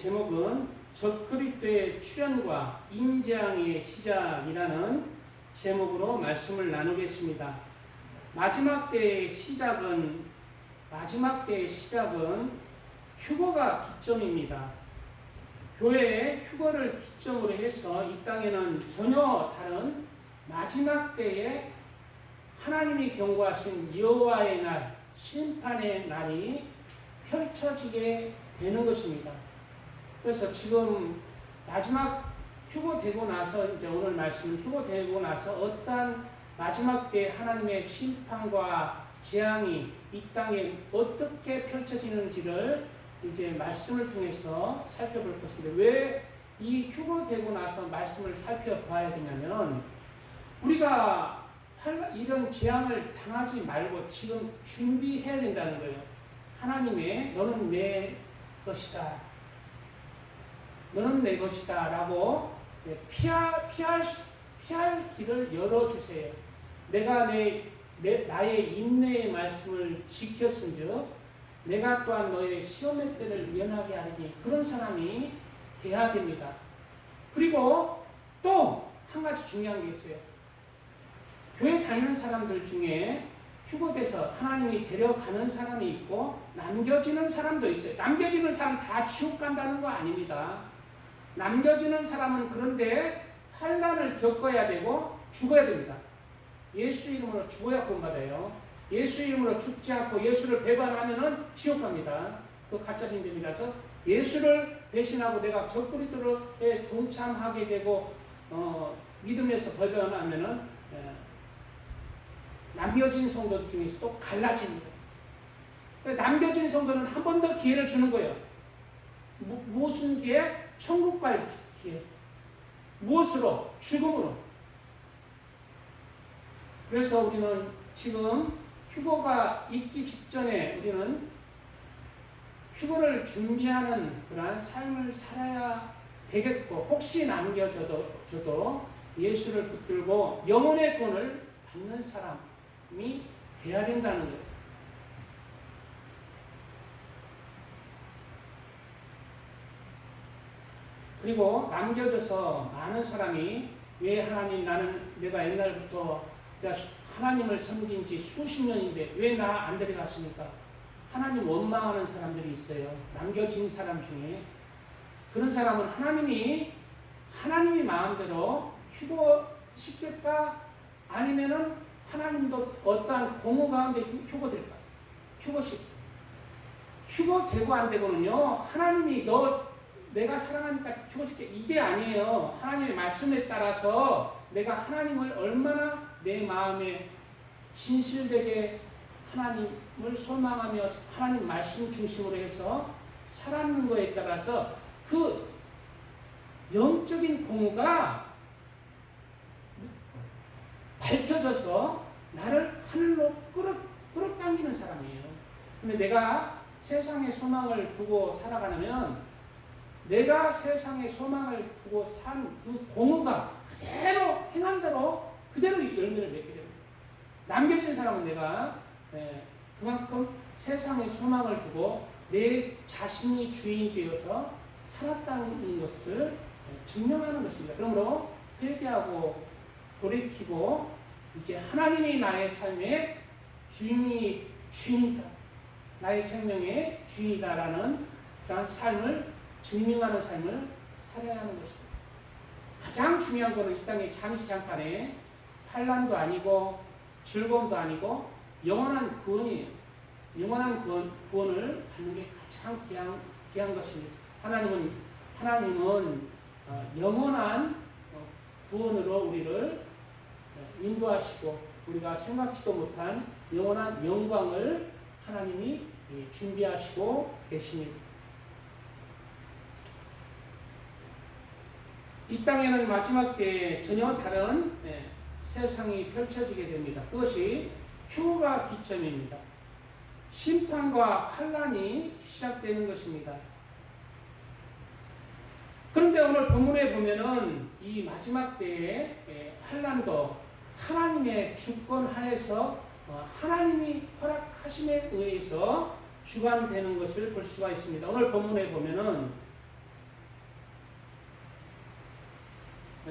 제목은 적그리스도의 출현과 임재앙의 시작이라는 제목으로 말씀을 나누겠습니다. 마지막 때의 시작은 휴거가 기점입니다. 교회의 휴거를 기점으로 해서 이 땅에는 전혀 다른 마지막 때에 하나님이 경고하신 여호와의 날, 심판의 날이 펼쳐지게 되는 것입니다. 그래서 지금 마지막 휴거되고 나서, 이제 오늘 말씀은 휴거되고 나서 어떠한 마지막 때 하나님의 심판과 재앙이 이 땅에 어떻게 펼쳐지는지를 이제 말씀을 통해서 살펴볼 것인데, 왜 이 휴거되고 나서 말씀을 살펴봐야 되냐면, 우리가 이런 재앙을 당하지 말고 지금 준비해야 된다는 거예요. 하나님의 너는 내 것이다, 너는 내 것이다 라고 피할 길을 열어주세요. 내가 나의 인내의 말씀을 지켰은즉 내가 또한 너의 시험의 때를 면하게 하리니, 그런 사람이 돼야 됩니다. 그리고 또 한 가지 중요한 게 있어요. 교회 다니는 사람들 중에 휴거돼서 하나님이 데려가는 사람이 있고 남겨지는 사람도 있어요. 남겨지는 사람 다 지옥 간다는 거 아닙니다. 남겨지는 사람은 그런데 환난을 겪어야 되고 죽어야 됩니다. 예수 이름으로 죽어야 구원받아요. 예수 이름으로 죽지 않고 예수를 배반하면은 지옥 갑니다. 그 가짜 믿음이라서 예수를 배신하고 내가 적그리스도에 동참하게 되고 믿음에서 배반하면은 남겨진 성도 중에서 또 갈라집니다. 남겨진 성도는 한 번 더 기회를 주는 거예요. 무슨 기회? 천국 갈 기회. 무엇으로? 죽음으로. 그래서 우리는 지금 휴거가 있기 직전에 우리는 휴거를 준비하는 그러한 삶을 살아야 되겠고, 혹시 남겨져도 예수를 붙들고 영혼의 구원을 받는 사람이 돼야 된다는 거예요. 그리고 남겨져서 많은 사람이 왜 하나님, 내가 옛날부터 하나님을 섬긴 지 수십 년인데 왜 나 안 데려갔습니까? 하나님 원망하는 사람들이 있어요. 남겨진 사람 중에. 그런 사람은 하나님이 마음대로 휴거시킬까? 아니면은 하나님도 어떠한 공허 가운데 휴거될까? 휴거되고 안 되고는요, 하나님이 내가 사랑하니까 휴거시켜, 이게 아니에요. 하나님의 말씀에 따라서 내가 하나님을 얼마나 내 마음에 진실되게 하나님을 소망하며 하나님 말씀 중심으로 해서 살았는 거에 따라서 그 영적인 공허가 밝혀져서 나를 하늘로 끌어당기는 사람이에요. 근데 내가 세상에 소망을 두고 살아가면, 내가 세상에 소망을 두고 산 그 공허가 그대로 행한 대로 그대로 열매를 맺게 됩니다. 남겨진 사람은 내가 그만큼 세상에 소망을 두고 내 자신이 주인이 되어서 살았다는 것을 증명하는 것입니다. 그러므로 회개하고 돌이키고 이제 하나님이 나의 삶의 주인이다, 나의 생명의 주인이다라는 그런 삶을 증명하는 삶을 살아야 하는 것입니다. 가장 중요한 것은 이 땅에 잠깐의 환난도 아니고 즐거움도 아니고 영원한 구원이에요. 영원한 구원을 받는 게 가장 귀한 것입니다. 하나님은 영원한 구원으로 우리를 인도하시고 우리가 생각지도 못한 영원한 영광을 하나님이 준비하시고 계십니다. 이 땅에는 마지막 때에 전혀 다른 세상이 펼쳐지게 됩니다. 그것이 휴거가 기점입니다. 심판과 환난이 시작되는 것입니다. 그런데 오늘 본문에 보면은 이 마지막 때의 환난도 하나님의 주권 하에서 하나님이 허락하심에 의해서 주관되는 것을 볼 수가 있습니다. 오늘 본문에 보면은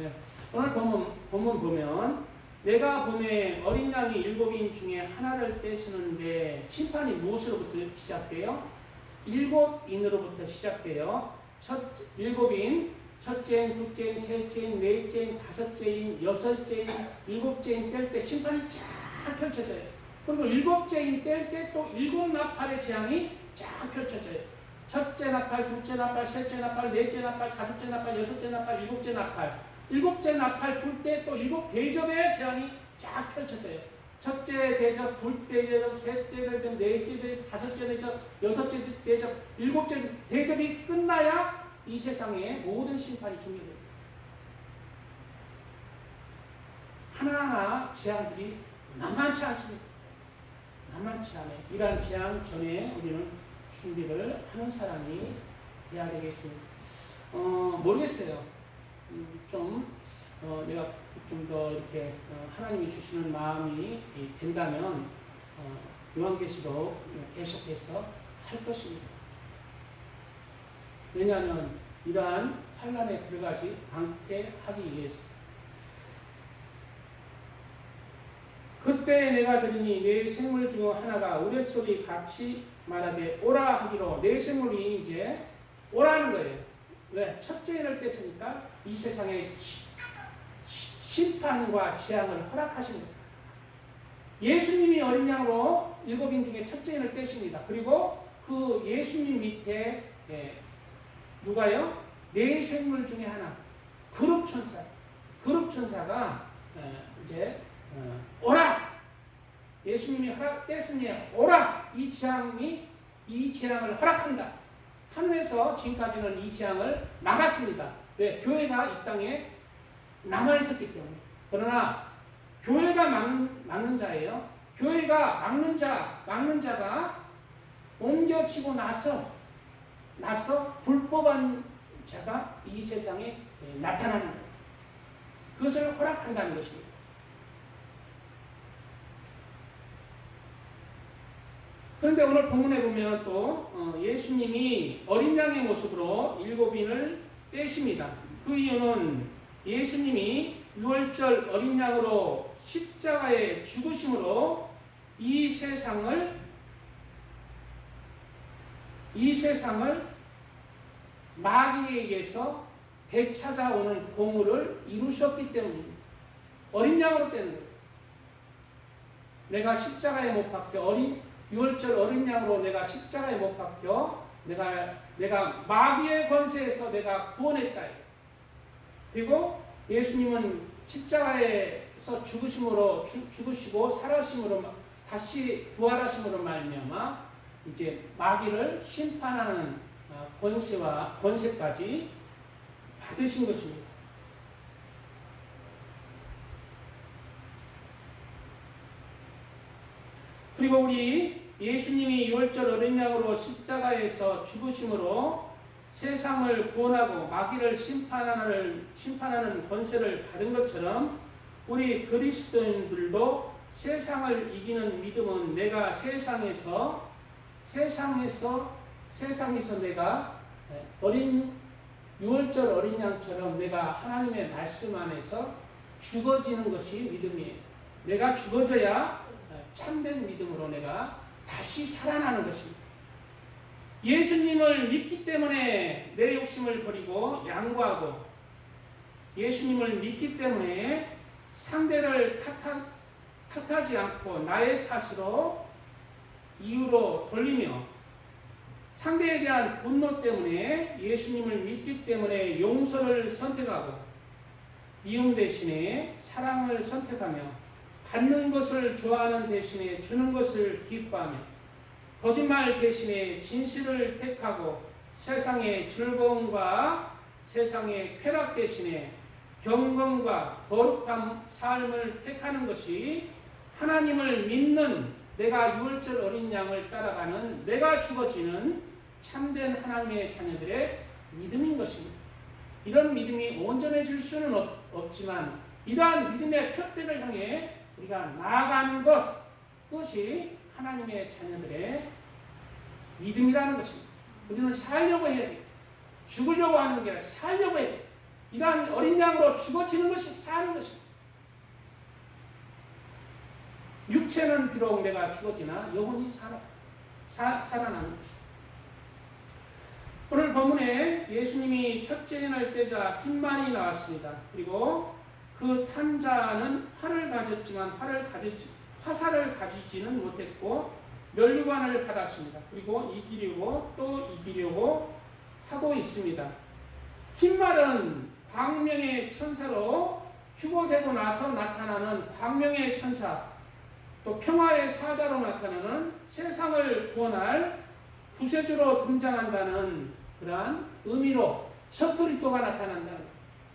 예. 오늘 본문 보면 내가 봄에 어린 양이 7인 중에 하나를 떼시는데 심판이 무엇으로부터 시작돼요? 7인으로부터 시작돼요. 7인, 첫째인, 둘째인, 셋째인, 넷째인, 다섯째인, 여섯째인, 일곱째인 뗄 때 심판이 쫙 펼쳐져요. 그리고 일곱째인 뗄 때 또 7나팔의 재앙이 쫙 펼쳐져요. 첫째 나팔, 둘째 나팔, 셋째 나팔, 넷째 나팔, 다섯째 나팔, 여섯째 나팔, 일곱째 나팔. 일곱째 나팔 불 때 또 7대접의 재앙이 쫙 펼쳐져요. 첫째 대접, 둘째 대접, 셋째 대접, 넷째 대접, 다섯째 대접, 여섯째 대접, 일곱째 대접이 끝나야 이 세상의 모든 심판이 종료됩니다. 하나하나 재앙들이 만만치 않습니다. 만만치 않아요. 이러한 재앙 전에 우리는 준비를 하는 사람이 돼야 되겠습니다. 모르겠어요. 내가 좀 더 이렇게 하나님이 주시는 마음이 된다면 요한계시록 계속해서 할 것입니다. 왜냐하면 이러한 환난에 들어가지 않게 하기 위해서. 그때 내가 들으니 네 생물 중 하나가 우레소리 같이 말하되 오라 하기로 네 생물이 이제 오라는 거예요. 왜? 첫째를 뺐으니까 이 세상에 심판과 재앙을 허락하신 겁니다. 예수님이 어린 양으로 7인 중에 첫째인을 떼십니다. 그리고 그 예수님 밑에 누가요? 네 생물 중에 하나 그룹천사가 이제 오라! 예수님이 떼으니 오라! 이 재앙을 허락한다. 하늘에서 지금까지는 이 재앙을 막았습니다. 왜? 교회가 이 땅에 남아있었기 때문에. 그러나 교회가 막는 자예요. 교회가 막는 자가 옮겨치고 나서 불법한 자가 이 세상에 나타나는 거예요. 그것을 허락한다는 것입니다. 그런데 오늘 본문에 보면 또 예수님이 어린 양의 모습으로 7인을 떼십니다. 그 이유는 예수님이 6월절 어린 양으로 십자가에 죽으심으로 이 세상을 마귀에 의해서 되찾아오는 공의를 이루셨기 때문입니다. 어린 양으로 떼는 거예요. 내가 십자가에 못 박혀 6월절 어린 양으로 내가 십자가에 못 박혀 내가 마귀의 권세에서 내가 구원했다. 그리고 예수님은 십자가에서 죽으시고 살아심으로 다시 부활하심으로 말미암아 이제 마귀를 심판하는 권세까지 받으신 것입니다. 그리고 우리 예수님이 6월절 어린 양으로 십자가에서 죽으심으로 세상을 구원하고 마귀를 심판하는 권세를 받은 것처럼 우리 그리스도인들도 세상을 이기는 믿음은 내가 세상에서 내가 6월절 어린 양처럼 내가 하나님의 말씀 안에서 죽어지는 것이 믿음이에요. 내가 죽어져야 참된 믿음으로 내가 다시 살아나는 것입니다. 예수님을 믿기 때문에 내 욕심을 버리고 양보하고 예수님을 믿기 때문에 상대를 탓하지 않고 나의 탓으로 이유로 돌리며 상대에 대한 분노 때문에 예수님을 믿기 때문에 용서를 선택하고 미움 대신에 사랑을 선택하며 받는 것을 좋아하는 대신에 주는 것을 기뻐하며 거짓말 대신에 진실을 택하고 세상의 즐거움과 세상의 쾌락 대신에 경건과 거룩한 삶을 택하는 것이 하나님을 믿는 내가 6월절 어린 양을 따라가는 내가 죽어지는 참된 하나님의 자녀들의 믿음인 것입니다. 이런 믿음이 온전해질 수는 없지만 이러한 믿음의 표대를 향해 우리가 나아가는 그것이 하나님의 자녀들의 믿음이라는 것입니다. 우리는 살려고 해야 돼요. 죽으려고 하는 게 아니라 살려고 해야 돼요. 이러한 어린 양으로 죽어지는 것이 사는 것입니다. 육체는 비록 내가 죽어지나 영혼이 살아나는 것입니다. 오늘 본문에 예수님이 첫째 인을 떼자 흰말이 나왔습니다. 그리고 그 탄 자는 활을 가졌지만 화살을 가지지는 못했고 면류관을 받았습니다. 그리고 이기려고 또 이기려고 하고 있습니다. 흰말은 광명의 천사로 휴거되고 나서 나타나는 광명의 천사, 또 평화의 사자로 나타나는 세상을 구원할 구세주로 등장한다는 그러한 의미로 적그리스도가 나타난다는,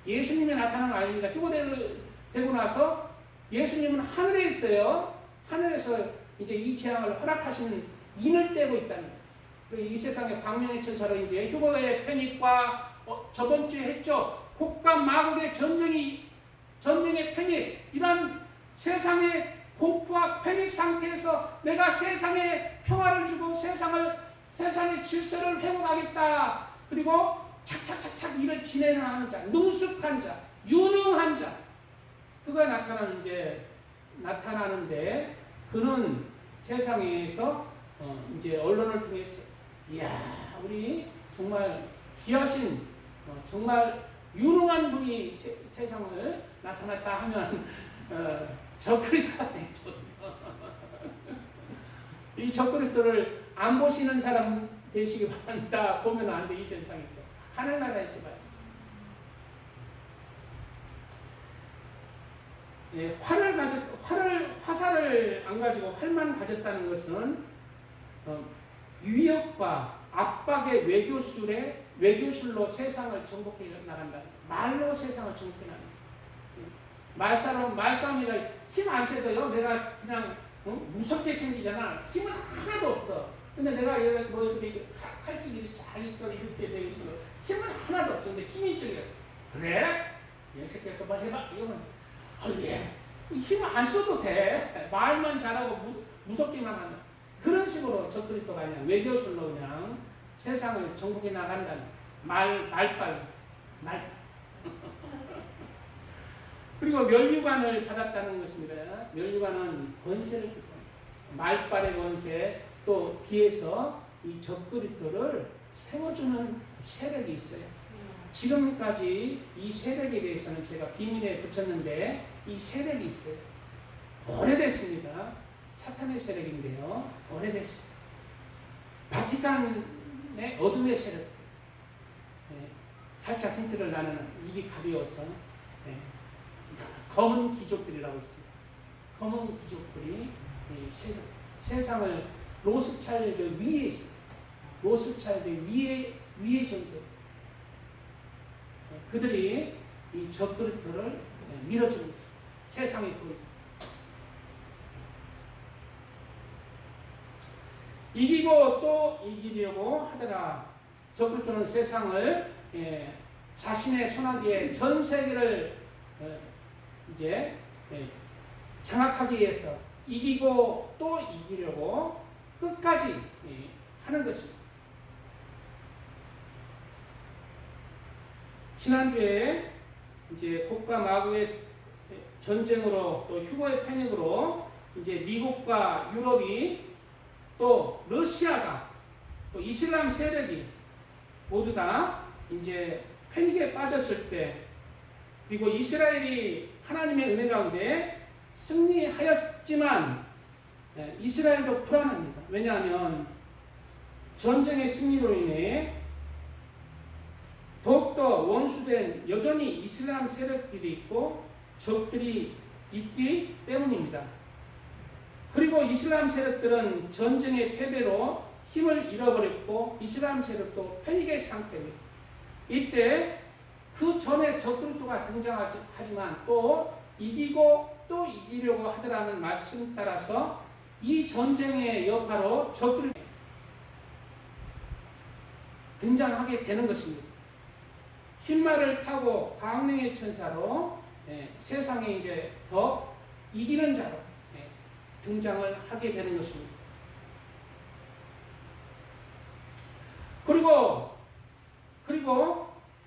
예수님이 나타난 거 아닙니다. 휴거되고 나서 예수님은 하늘에 있어요. 하늘에서 이제 이 재앙을 허락하시는 인을 떼고 있다는 거예요. 이 세상의 광명의 천사로 이제 휴거의 패닉과 저번 주에 했죠. 곡과 마곡의 전쟁의 패닉, 이런 세상의 공포와 패닉 상태에서 내가 세상에 평화를 주고 세상의 질서를 회복하겠다. 그리고 착착착착 일을 진행하는 자, 능숙한 자, 유능한 자, 그가 나타나는데 그는 세상에서 이제 언론을 통해서 이야, 우리 정말 귀하신 정말 유능한 분이 세상을 나타났다 하면 적그리스도가 되죠. 이 적그리스도를 안 보시는 사람 되시기 바랍니다. 보면 안 돼. 이 세상에서 하늘나라에서 봐요. 예, 화살을 안 가지고 활만 가졌다는 것은 위협과 압박의 외교술로 세상을 정복해 나간다. 말로 세상을 정복해 나간다. 말싸움이라 힘 안 세도요. 내가 그냥 무섭게 생기잖아. 힘은 하나도 없어. 근데 내가 이렇게 칼집이 잘 이렇게 돼 있어. 힘은 하나도 없어. 근데 힘이 있죠. 그래? 이 새끼야, 그만 해봐. 이거는 예. 힘을 안 써도 돼. 말만 잘하고 무섭기만 한다. 그런 식으로 적그리스도가 그냥 외교술로 그냥 세상을 정복해 나간다는 말빨. 그리고 면류관을 받았다는 것입니다. 면류관은 권세를 뜻합니다. 말빨의 권세, 또 뒤에서 이 적그리스도를 세워주는 세력이 있어요. 지금까지 이 세력에 대해서는 제가 비밀에 붙였는데 이 세력이 있어요. 오래됐습니다. 사탄의 세력인데요. 오래됐습니다. 바티칸의 어둠의 세력. 네, 살짝 힌트를 나는 입이 가벼워서 검은 귀족들이라고 있습니다. 검은 귀족들이 세상을 로스차일드 위에 있습니다. 로스차일드 위에 존재. 그들이 이 적그리스도를 밀어주는 거죠. 세상에 보이죠. 이기고 또 이기려고 하다가 적그리스도는 세상을 자신의 손아귀에 전 세계를 이제 장악하기 위해서 이기고 또 이기려고 끝까지 하는 것입니다. 지난주에 이제 곡과 마곡의 전쟁으로 또 휴거의 패닉으로 이제 미국과 유럽이 또 러시아가 또 이슬람 세력이 모두 다 이제 패닉에 빠졌을 때, 그리고 이스라엘이 하나님의 은혜 가운데 승리하였지만 이스라엘도 불안합니다. 왜냐하면 전쟁의 승리로 인해 더욱더 원수된 여전히 이슬람 세력들이 있고 적들이 있기 때문입니다. 그리고 이슬람 세력들은 전쟁의 패배로 힘을 잃어버렸고 이슬람 세력도 패닉의 상태입니다. 이때 그 전에 적그리스도가 등장하지만 또 이기고 또 이기려고 하더라는 말씀 따라서 이 전쟁의 여파로 적그리스도가 등장하게 되는 것입니다. 흰말을 타고 광명의 천사로 세상에 이제 더 이기는 자로 등장을 하게 되는 것입니다. 그리고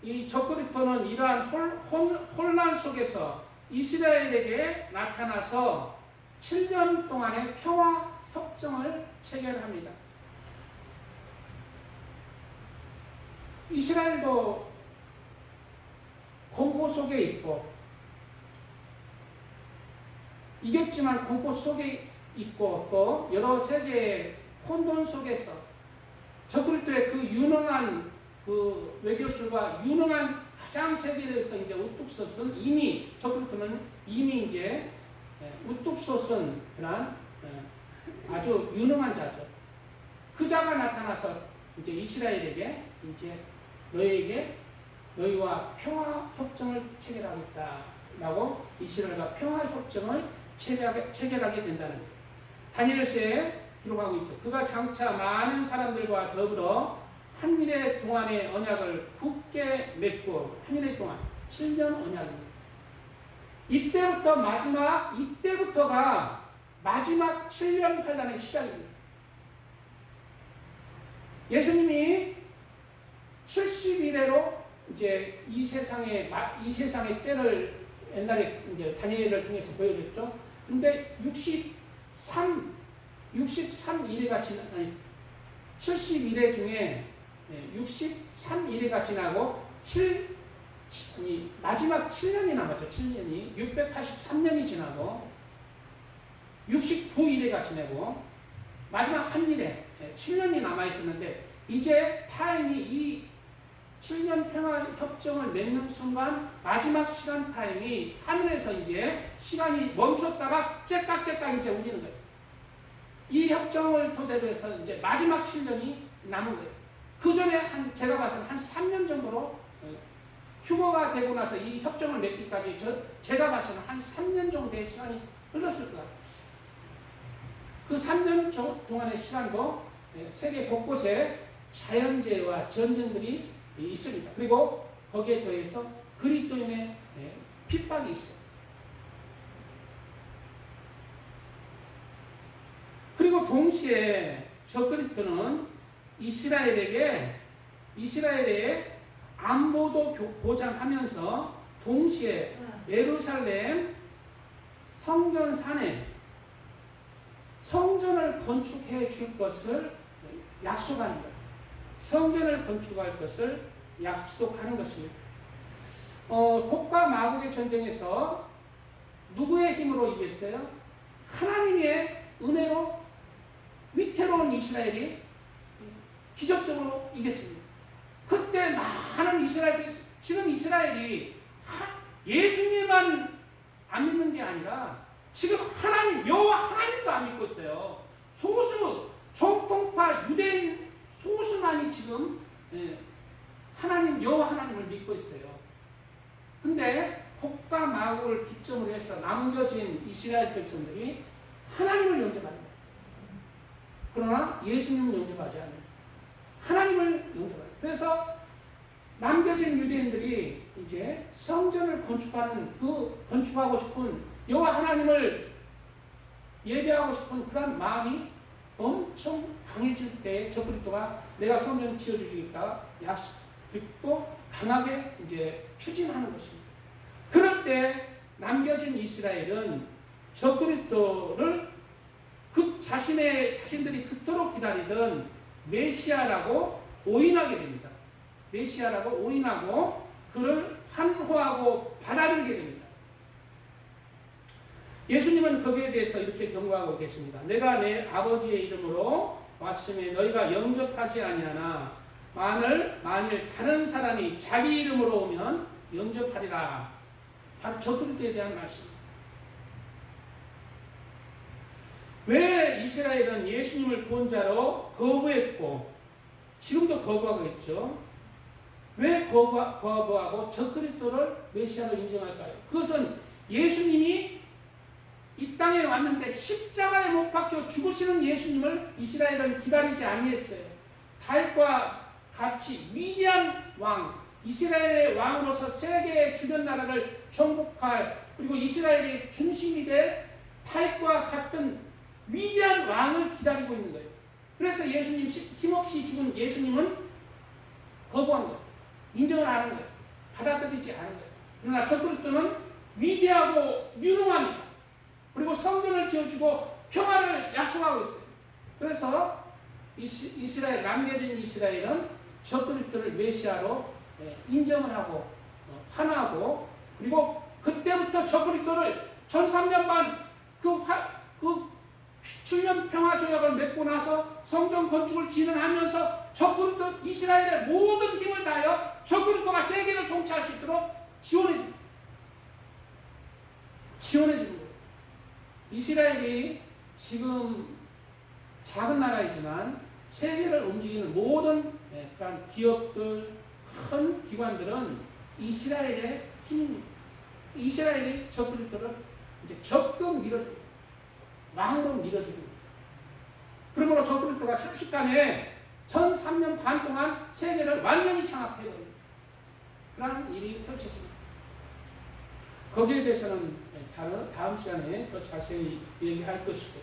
이 적그리스도는 이러한 혼란 속에서 이스라엘에게 나타나서 7년 동안의 평화 협정을 체결합니다. 이스라엘도 공포 속에 있고, 이겼지만 공포 속에 있고, 또 여러 세계의 혼돈 속에서 적그리스도의 그 유능한 그 외교술과 유능한 가장 세계에서 이제 우뚝 솟은, 이미 적그리스도는 이미 이제 우뚝 솟은 그런 아주 유능한 자죠. 그 자가 나타나서 이제 이스라엘에게 이제 너희와 평화 협정을 체결하겠다라고 이스라엘과 평화 협정을 체결하게 된다는 거예요. 다니엘서에 기록하고 있죠. 그가 장차 많은 사람들과 더불어 한일의 동안의 언약을 굳게 맺고, 한일의 동안 7년 언약입니다. 이때부터가 마지막 7년 환란의 시작입니다. 예수님이 70일에로 이제 이 세상의 때를 옛날에 이제 다니엘을 통해서 보여줬죠. 근데 63일회가 아니 70일회 중에 63일회가 지나고 마지막 7년이 남았죠. 7년이 683년이 지나고 69일회가 지나고 마지막 한 일에 7년이 남아 있었는데, 이제 타임이 이 7년 평화 협정을 맺는 순간 마지막 시간 타임이 하늘에서 이제 시간이 멈췄다가 째깍째깍 이제 울리는 거예요. 이 협정을 토대로 해서 이제 마지막 7년이 남은 거예요. 그 전에 제가 봐서는 한 3년 정도로 휴거가 되고 나서 이 협정을 맺기까지 제가 봐서는 한 3년 정도의 시간이 흘렀을 거예요. 그 3년 동안의 시간도 세계 곳곳에 자연재해와 전쟁들이 있습니다. 그리고 거기에 더해서 그리스도인의 핍박이 있어요. 그리고 동시에 적그리스도는 이스라엘의 안보도 보장하면서 동시에 예루살렘 성전산에 성전을 건축해 줄 것을 약속합니다. 성전을 건축할 것을 약속하는 것입니다. 곡과 마곡의 전쟁에서 누구의 힘으로 이겼어요? 하나님의 은혜로 위태로운 이스라엘이 기적적으로 이겼습니다. 그때 많은 이스라엘이, 지금 이스라엘이 예수님만 안 믿는 게 아니라 지금 여호와 하나님도 안 믿고 있어요. 소수 정통파 유대인 소수만이 지금 여호와 하나님을 믿고 있어요. 근데 곡과 마곡을 기점으로 해서 남겨진 이스라엘 백성들이 하나님을 영접합니다. 그러나 예수님을 영접하지 않아요. 하나님을 영접해요. 그래서 남겨진 유대인들이 이제 성전을 건축하고 싶은 여호와 하나님을 예배하고 싶은 그런 마음이 엄청 강해질 때 적그리스도가 내가 성전 지어주겠다 약속 듣고 강하게 이제 추진하는 것입니다. 그럴 때 남겨진 이스라엘은 적그리스도를 자신들이 그토록 기다리던 메시아라고 오인하게 됩니다. 메시아라고 오인하고 그를 환호하고 받아들이게 됩니다. 예수님은 거기에 대해서 이렇게 경고하고 계십니다. 내가 내 아버지의 이름으로 왔음에 너희가 영접하지 아니하나 만일 다른 사람이 자기 이름으로 오면 영접하리라. 바로 적그리스도에 대한 말씀입니다. 왜 이스라엘은 예수님을 구원자로 거부했고 지금도 거부하고 있죠? 왜 거부하고 적그리스도를 메시아로 인정할까요? 그것은 예수님이 이 땅에 왔는데 십자가에 못 박혀 죽으시는 예수님을 이스라엘은 기다리지 아니했어요. 다윗과 같이 위대한 왕, 이스라엘의 왕으로서 세계의 주변 나라를 정복할, 그리고 이스라엘의 중심이 될 다윗과 같은 위대한 왕을 기다리고 있는 거예요. 그래서 예수님 힘없이 죽은 예수님은 거부한 거예요. 인정을 안 하는 거예요. 받아들이지 않은 거예요. 그러나 적그리스도는 위대하고 유능합니다. 그리고 성전을 지어주고 평화를 약속하고 있어요. 그래서 이스라엘, 남겨진 이스라엘은 적그리스도를 메시아로 인정을 하고 환호하고, 그리고 그때부터 적그리스도를 1300년 반 그 7년 평화 조약을 맺고 나서 성전 건축을 진행하면서 적그리스도, 이스라엘의 모든 힘을 다하여 적그리스도가 세계를 통치할 수 있도록 지원해 주는 거예요. 이스라엘이 지금 작은 나라이지만 세계를 움직이는 모든 그런 기업들, 큰 기관들은 이스라엘의 힘입니다. 이스라엘이 적그리스도를 이제 적극 밀어주고 왕으로 밀어주고, 그러므로 적그리스도가 순식간에 1300년 반 동안 세계를 완전히 장악해버립니다. 그런 일이 펼쳐집니다. 거기에 대해서는 다음 시간에 더 자세히 얘기할 것이고,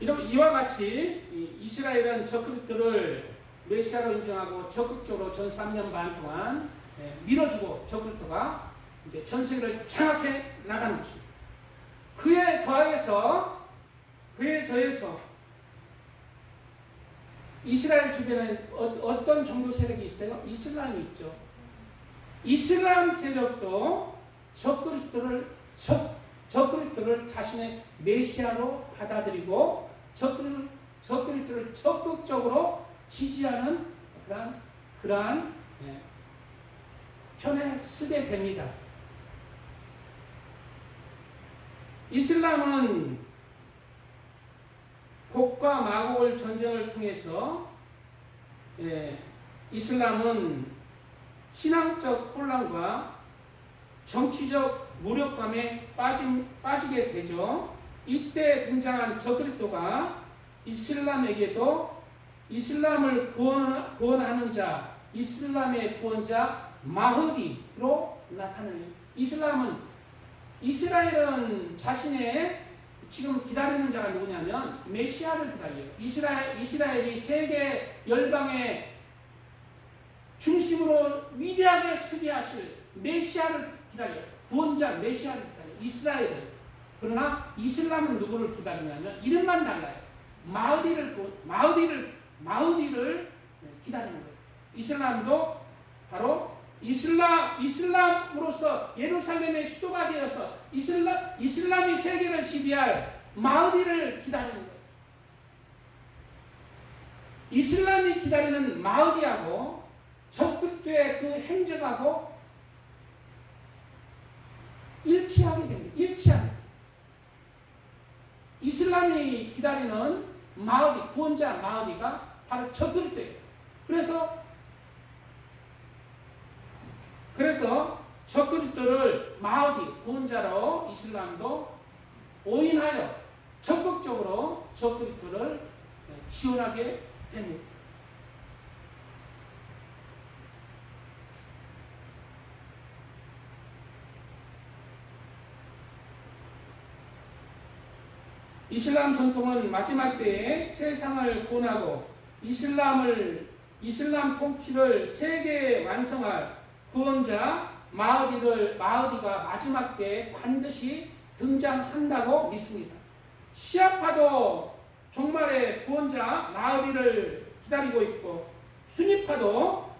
이와 같이 이스라엘은 적그리스도를 메시아로 인정하고 적극적으로 1300년 반 동안 밀어주고, 적그리스도가 이제 전 세계를 장악해 나가는 것입니다. 그에 더해서 이스라엘 주변에 어떤 종교 세력이 있어요? 이슬람이 있죠. 이슬람 세력도 적그리스도를 자신의 메시아로 받아들이고 적그리스도를 적극적으로 지지하는 그러한 편에 쓰게 됩니다. 이슬람은 곡과 마곡을 전쟁을 통해서 이슬람은 신앙적 혼란과 정치적 무력감에 빠지게 되죠. 이때 등장한 적그리스도가 이슬람에게도 이슬람을 구원하는 자, 이슬람의 구원자 마흐디로 나타나요. 이스라엘은 자신의 지금 기다리는 자가 누구냐면 메시아를 기다려요. 이스라엘이 세계 열방의 중심으로 위대하게 서게 하실 메시아를 기다려요. 구원자 메시아를 기다려요. 이스라엘은. 그러나 이슬람은 누구를 기다리냐면 이름만 달라요. 마흐디를 기다리는 거예요. 이슬람도 바로 이슬람으로서 예루살렘의 수도가 되어서 이슬람이 세계를 지배할 마흐디를 기다리는 거예요. 이슬람이 기다리는 마흐디하고 적그리스도의 그 행적하고 일치하게 됩니다. 이슬람이 기다리는 마흐디, 구원자 마흐디가 바로 적그리스도예요. 그래서 적그리스도를 마흐디, 구원자로 이슬람도 오인하여 적극적으로 적그리스도를 지원하게 됩니다. 이슬람 전통은 마지막 때에 세상을 구원하고 이슬람 통치를 세계에 완성할 구원자 마흐디가 마지막 때에 반드시 등장한다고 믿습니다. 시아파도 종말의 구원자 마흐디를 기다리고 있고, 수니파도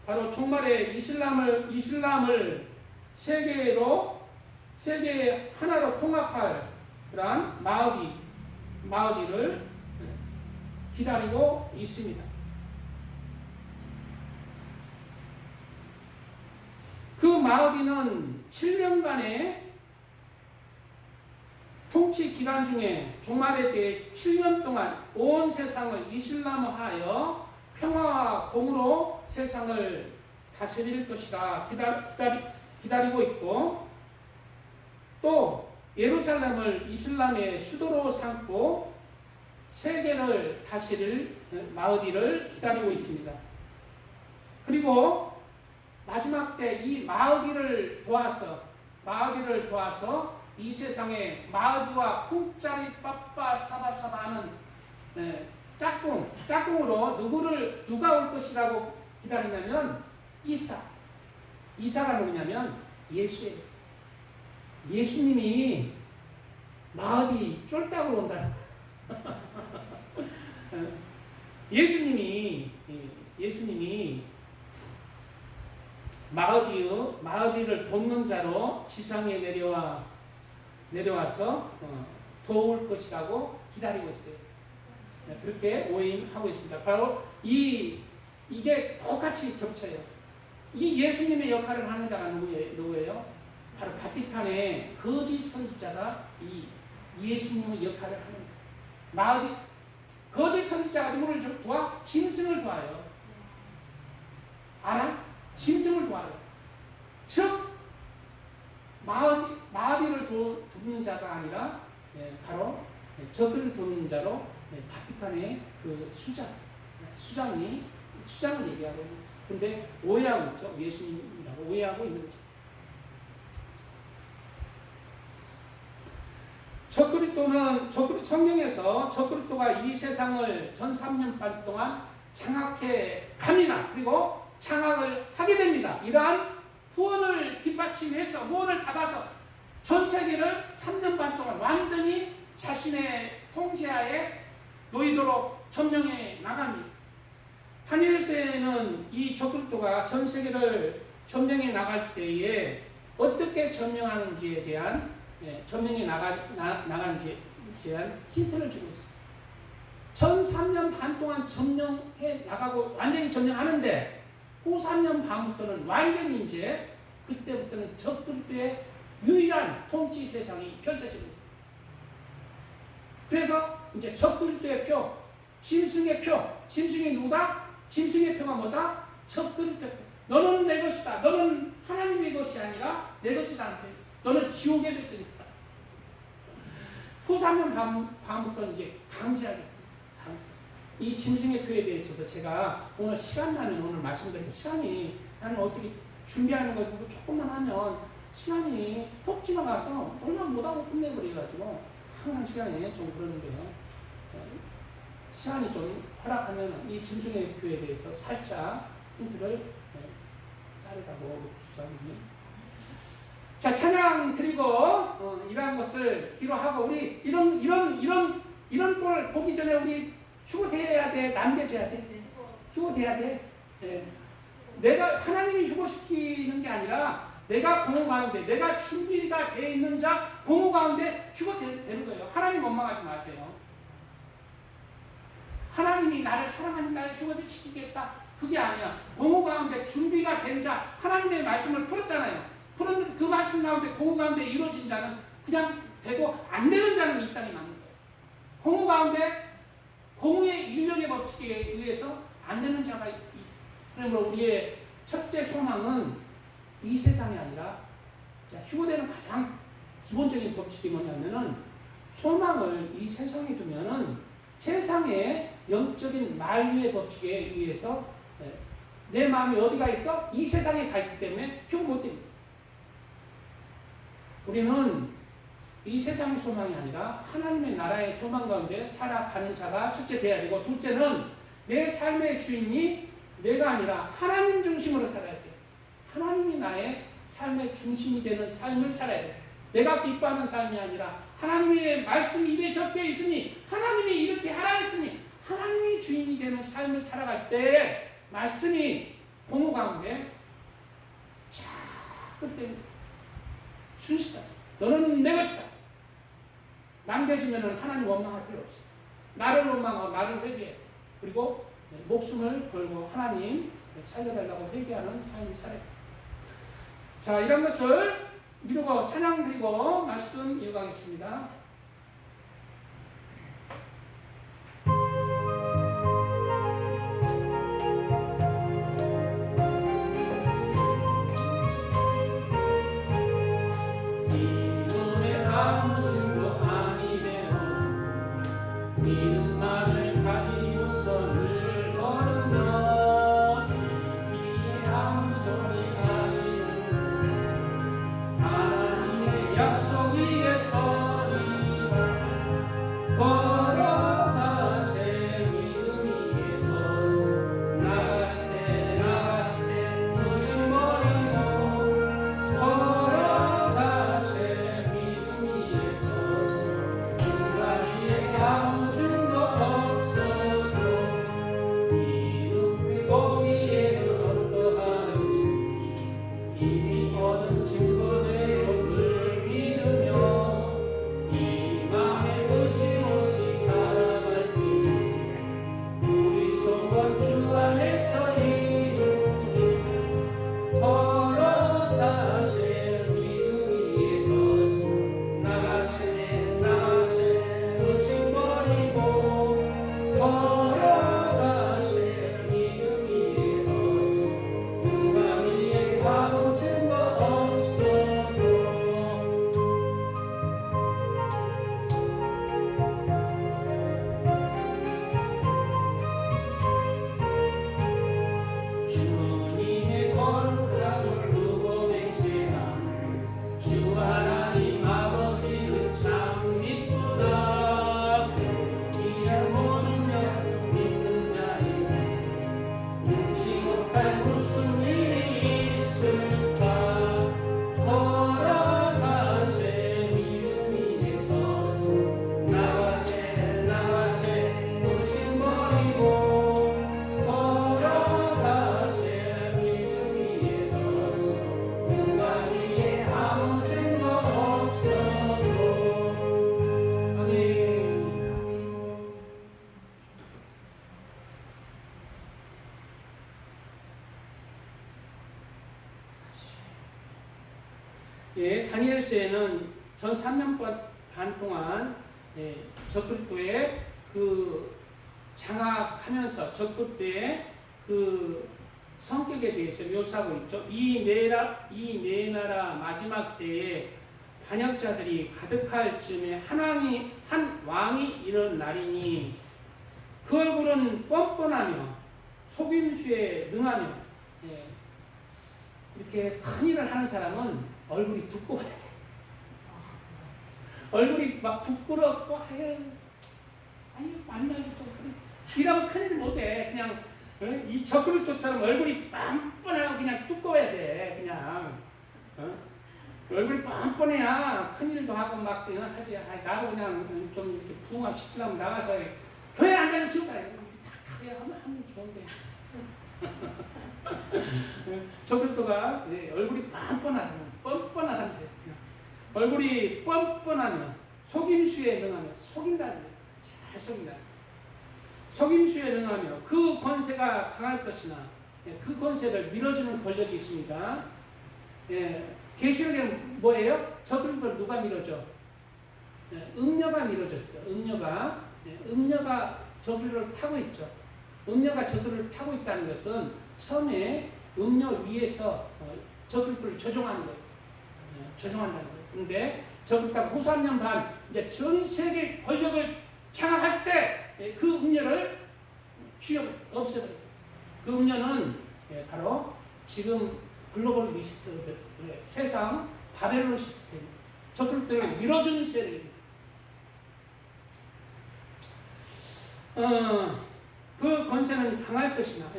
바로 종말의 이슬람을 세계 하나로 통합할 그러한 마흐디를 기다리고 있습니다. 그 마흐디는 7년간의 통치 기간 중에 종말에 대해 7년 동안 온 세상을 이슬람화하여 평화와 공으로 세상을 다스릴 것이다 기다리고 있고, 또 예루살렘을 이슬람의 수도로 삼고 세계를 다스릴 마흐디를 기다리고 있습니다. 그리고 마지막 때 이 마흐디를 도와서 이 세상에 마흐디와 쿵짜리 빠빠 사바사바하는 짝꿍으로 누가 올 것이라고 기다리냐면 이사가 누구냐면 예수예요. 예수님이 마을이 쫄딱으로 온다. 예수님이 마을이를 돕는 자로 지상에 내려와서 도울 것이라고 기다리고 있어요. 그렇게 오해하고 있습니다. 바로 이게 똑같이 겹쳐요. 이 예수님의 역할을 하는 자가 누구예요? 바로 바티칸의 거짓 선지자가 이 예수님의 역할을 하는 거예요. 마을이 거짓 선지자가 누구를 도와? 짐승을 도와요. 알아? 짐승을 도와요. 즉 마을이를 돕는 자가 아니라 바로 적을 돕는 자로 바티칸의 그 수장을 얘기하고 있는 거죠. 근데 오해하고 있죠. 예수님이라고 오해하고 있는 거죠. 성경에서 적그리스도가 이 세상을 전 3년 반 동안 장악해 갑니다. 그리고 장악을 하게 됩니다. 이러한 후원을 뒷받침해서 후원을 받아서 전 세계를 3년 반 동안 완전히 자신의 통제하에 놓이도록 점령해 나갑니다. 다니엘서에는 이 적그리스도가 전 세계를 점령해 나갈 때에 어떻게 점령하는지에 대한 점령해 나가는지에 대한 힌트를 주고 있습니다. 전 3년 반 동안 점령해 나가고 완전히 점령하는데 후 3년 반부터는 완전히 이제 그때부터는 적그리스도의 유일한 통치 세상이 펼쳐집니다. 그래서 이제 적그리스도의 표, 짐승의 표, 짐승이 누구다? 짐승의 표가 뭐다? 적그리스도의 표. 너는 내 것이다. 너는 하나님의 것이 아니라 내 것이다. 너는 지옥의 백성이다. 후 3년 반부터 이제 강제하게. 이 짐승의 표에 대해서도 제가 오늘 시간 나면 오늘 말씀드리고 시간이 나는 어떻게 준비하는 거 보고 조금만 하면 시간이 톡 지나가서 얼마 못하고 끝내버려가지고 항상 시간이 좀 그러는데요. 시간이 좀 허락하면 이 짐승의 표에 대해서 살짝 힌트를 자르다고 주사님. 자, 찬양 드리고 이러한 것을 기록하고 우리 이런 걸 보기 전에 우리 휴고돼야 돼, 남겨줘야 돼. 휴고돼야 돼. 내가 하나님이 휴고시키는 게 아니라 내가 공허 가운데 내가 준비가 되어 있는 자 공허 가운데 휴고되는 거예요. 하나님 원망하지 마세요. 하나님이 나를 사랑하니까 휴고시키겠다. 그게 아니야. 공허 가운데 준비가 된 자 하나님의 말씀을 풀었잖아요. 풀었는데 그 말씀 가운데 공허 가운데 이루어진 자는 그냥 되고 안 되는 자는 이 땅에 남는 거예요. 공허 가운데 공의 인력의 법칙에 의해서 안 되는 자가 그러므로 우리의 첫째 소망은 이 세상이 아니라 휴고되는 가장 기본적인 법칙이 뭐냐면은 소망을 이 세상에 두면은 세상의 영적인 만유의 법칙에 의해서 내 마음이 어디가 있어? 이 세상에 가 있기 때문에 휴고 못 됩니다. 우리는 이 세상의 소망이 아니라 하나님의 나라의 소망 가운데 살아가는 자가 첫째 돼야 되고 둘째는 내 삶의 주인이 내가 아니라 하나님 중심으로 살아야 돼. 하나님이 나의 삶의 중심이 되는 삶을 살아야 돼. 내가 기뻐하는 삶이 아니라 하나님의 말씀이 입에 적혀 있으니 하나님이 이렇게 하라 했으니 하나님이 주인이 되는 삶을 살아갈 때 말씀이 공허 가운데 그때 순식간 너는 내 것이다. 남겨지면 하나님 원망할 필요 없어. 나를 원망하고 나를 회개해. 그리고 목숨을 걸고 하나님 살려달라고 회개하는 삶을 살아야 돼. 자, 이런 것을 미루고 찬양 드리고 말씀 이어가겠습니다. 믿음만을 가지고서 늘 걸으며 귀에 아무 소리 아니는 하나님의 약속 위에 서리 예, 다니엘서에는 전 3년 반 동안 적그리스도의 그 장악하면서 적그리스도의 그 성격에 대해서 묘사하고 있죠. 이 네 나라 마지막 때에 반역자들이 가득할 즈음에 한 왕이 이런 날이니 그 얼굴은 뻔뻔하며 속임수에 능하며 이렇게 큰 일을 하는 사람은 얼굴이 두꺼워야 돼. 얼굴이 막 부끄럽고 아니 만나기 좀 그래. 이러면 큰일 못해. 그냥 이 적그리스도처럼 얼굴이 뻔뻔하고 그냥 두꺼워야 돼. 그냥 얼굴이 뻔뻔해야 큰일도 하고 막 하지. 나도 그냥 좀 이렇게 부흥하고 싶으면 나가서 교회 안 가면 지금 가야 돼. 탁하게 하면 좋은데. 적그리스도가 얼굴이 뻔뻔하다는데 얼굴이 뻔뻔하며 속임수에 능하며 속인다는 거예요. 잘 속인다. 속임수에 능하며 그 권세가 강할 것이나 그 권세를 밀어주는 권력이 있습니다. 계시록에는 뭐예요? 적그리스도를 누가 밀어줘? 음녀가 밀어줬어요. 음녀가 적그리스도를 타고 있죠. 음녀가 적그리스도를 타고 있다는 것은 처음에 음녀 위에서 적그리스도를 조종하는 거예요. 조종한다는 거예요. 그런데 적그리스도가 후 3년 반 이제 전 세계 권력을 장악할 때 그 음녀를 없애버려요. 그 음녀는 바로 지금 글로벌 리스트들 세상 바벨론 시스템 적그리스도를 밀어주는 세력입니다. 그 권세는 강할 것이나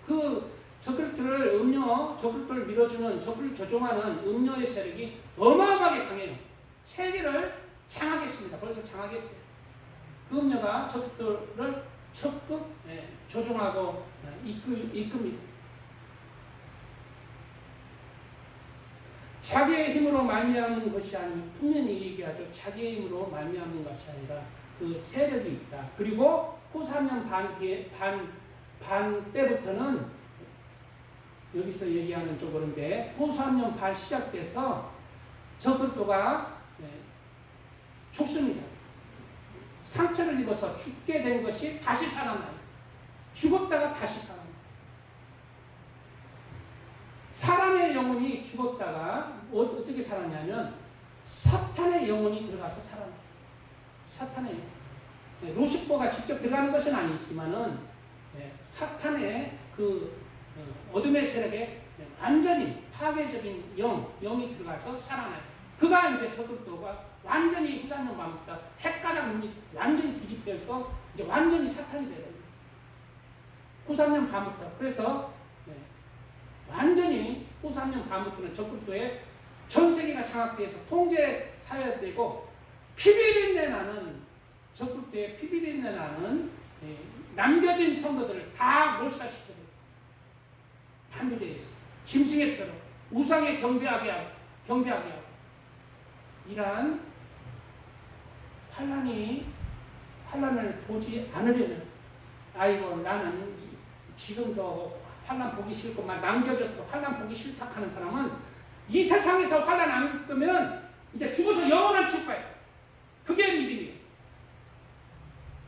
그 적그리스도를 밀어주는 적그리스도를 조종하는 음녀의 세력이 어마어마하게 강해요. 세계를 장악했습니다. 벌써 장악했어요. 그 음녀가 적그리스도를 적극 조종하고 이끕니다. 자기의 힘으로 말미암은 것이 아니고 분명히 얘기하죠. 자기의 힘으로 말미암은 것이 아니라 그 세력이 있다. 그리고 후 3년 반 때부터는 여기서 얘기하는 쪽으로인데 후 3년 반 시작돼서 적그리스도가 죽습니다. 상처를 입어서 죽게 된 것이 다시 살아나요. 죽었다가 다시 살아나요. 사람의 영혼이 죽었다가 어떻게 살았냐면 사탄의 영혼이 들어가서 살아나요. 사탄의 영혼. 루시퍼가 직접 들어가는 것은 아니지만은 사탄의 그 어둠의 세력에 완전히 파괴적인 영이 들어가서 살아나요. 그가 이제 적그리스도가 완전히 후산년 반부터 핵가닥 눈이 완전히 뒤집혀서 이제 완전히 사탄이 되는 거예요. 후산년 반부터. 그래서 완전히 후 3년 반부터는 적그리스도의 전 세계가 장악돼서 통제 사회되고 피비린내 나는 적그리스도의 피비린내 나는 남겨진 성도들을 다 몰살시켜요. 판결되어 있어요. 짐승의 표로 우상에 경배하게 하고 이러한 환난을 보지 않으려면 아이고 나는 지금도 환난 보기 싫고 막 남겨졌고 환난 보기 싫다 하는 사람은 이 세상에서 환난 안 겪으면 이제 죽어서 영원한 지옥 가요. 그게 믿음이에요.